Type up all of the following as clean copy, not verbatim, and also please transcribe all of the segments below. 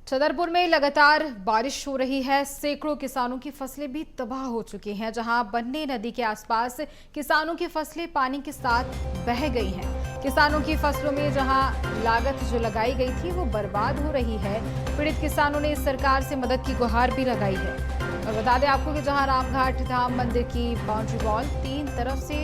छतरपुर में लगातार बारिश हो रही है। सैकड़ों किसानों की फसलें भी तबाह हो चुकी हैं। जहां बन्ने नदी के आसपास किसानों की फसलें पानी के साथ बह गई हैं। किसानों की फसलों में जहां लागत जो लगाई गई थी वो बर्बाद हो रही है। पीड़ित किसानों ने सरकार से मदद की गुहार भी लगाई है। और बता दें आपको कि जहां रामघाट धाम मंदिर की बाउंड्री वॉल 3 तरफ से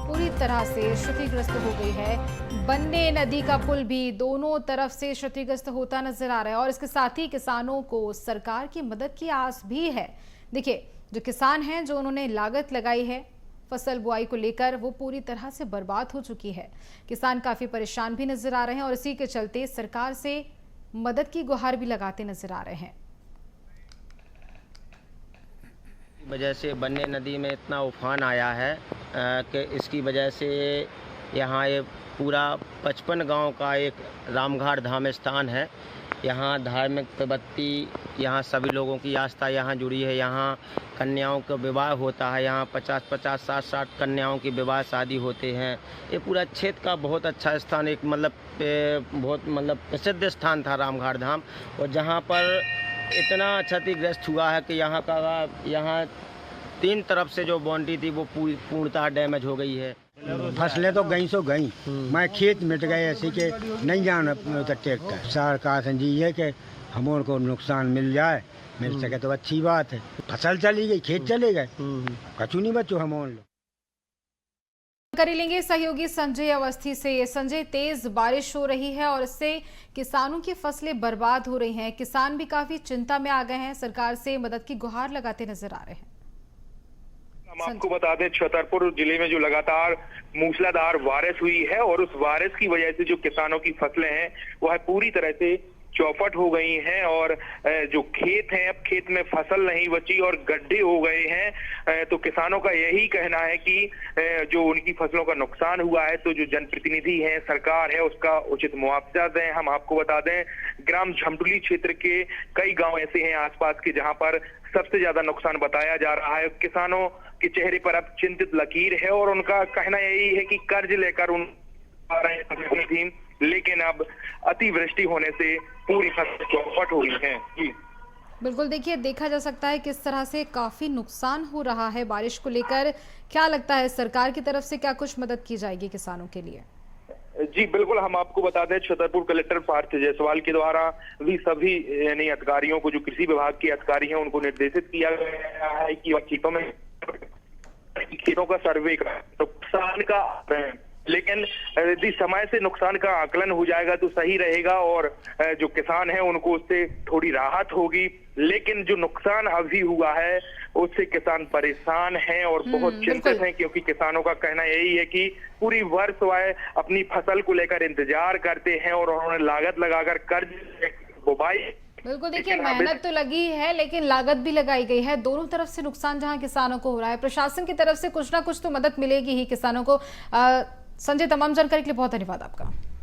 पूरी तरह से क्षतिग्रस्त हो गई है। बन्ने नदी का पुल भी दोनों तरफ से क्षतिग्रस्त होता नजर आ रहा है और इसके साथ ही किसानों को सरकार की मदद की आस भी है। देखिए, जो किसान हैं, जो उन्होंने लागत लगाई है फसल बुआई को लेकर, वो पूरी तरह से बर्बाद हो चुकी है। किसान काफी परेशान भी नजर आ रहे हैं और इसी के चलते सरकार से मदद की गुहार भी लगाते नजर आ रहे हैं। वजह से बन्ने नदी में इतना उफान आया है कि इसकी वजह से यहाँ ये पूरा 55 गांव का एक रामघाट धाम स्थान है। यहाँ धार्मिक प्रवृत्ति, यहाँ सभी लोगों की आस्था यहाँ जुड़ी है। यहाँ कन्याओं का विवाह होता है। यहाँ 50-50, 60-60 कन्याओं की विवाह शादी होते हैं। ये पूरा क्षेत्र का बहुत अच्छा स्थान, एक बहुत प्रसिद्ध स्थान था रामघाट धाम। और जहाँ पर इतना क्षतिग्रस्त हुआ है कि यहाँ 3 तरफ से जो बाउंड्री थी वो पूर्णतः डैमेज हो गई है। फसलें तो गई सो गई, मैं खेत मिट गए ऐसे के नहीं जाना ट्रैक्टर। सरकार से जी है कि हम उनको नुकसान मिल जाए, मिल सके तो अच्छी बात है। फसल चली गई, खेत चले गए, कछु नहीं बचो हम लोग। कर लेंगे सहयोगी संजय अवस्थी से। संजय, तेज बारिश हो रही है और इससे किसानों की फसलें बर्बाद हो रही हैं। किसान भी काफी चिंता में आ गए हैं, सरकार से मदद की गुहार लगाते नजर आ रहे हैं। हम आपको बता दें, छतरपुर जिले में जो लगातार मूसलाधार बारिश हुई है और उस बारिश की वजह से जो किसानों की फसलें हैं वह पूरी तरह से चौपट हो गई हैं और जो खेत हैं, अब खेत में फसल नहीं बची और गड्ढे हो गए हैं। तो किसानों का यही कहना है कि जो उनकी फसलों का नुकसान हुआ है तो जो जनप्रतिनिधि हैं, सरकार है, उसका उचित मुआवजा दें। हम आपको बता दें, ग्राम झमटुली क्षेत्र के कई गांव ऐसे हैं आसपास के जहां पर सबसे ज्यादा नुकसान बताया जा रहा है। किसानों के चेहरे पर अब चिंतित लकीर है और उनका कहना यही है कि कर्ज लेकर उन थी, लेकिन अब अतिवृष्टि होने से पूरी फसल चौपट हो गई है। बिल्कुल, देखिए, देखा जा सकता है किस तरह से काफी नुकसान हो रहा है बारिश को लेकर। क्या लगता है, सरकार की तरफ से क्या कुछ मदद की जाएगी किसानों के लिए? जी बिल्कुल, हम आपको बता दें, छतरपुर कलेक्टर पार्थ जायसवाल के द्वारा भी सभी यानी अधिकारियों को, जो कृषि विभाग के अधिकारी हैं, उनको निर्देशित किया गया है कि वह खेतों का सर्वे का नुकसान का, लेकिन यदि समय से नुकसान का आकलन हो जाएगा तो सही रहेगा और जो किसान है उनको उससे थोड़ी राहत होगी। लेकिन जो नुकसान अभी हुआ है उससे किसान परेशान हैं और बहुत चिंतित हैं, क्योंकि किसानों का कहना यही है कि पूरी वर्ष वह अपनी फसल को लेकर इंतजार करते हैं और उन्होंने लागत लगाकर कर्ज बुआई। बिल्कुल, देखिए, मेहनत तो लगी है लेकिन लागत भी लगाई गई है। दोनों तरफ से नुकसान जहां किसानों को हो रहा है, प्रशासन की तरफ से कुछ ना कुछ तो मदद मिलेगी ही किसानों को। संजय, तमाम जानकारी के लिए बहुत धन्यवाद आपका।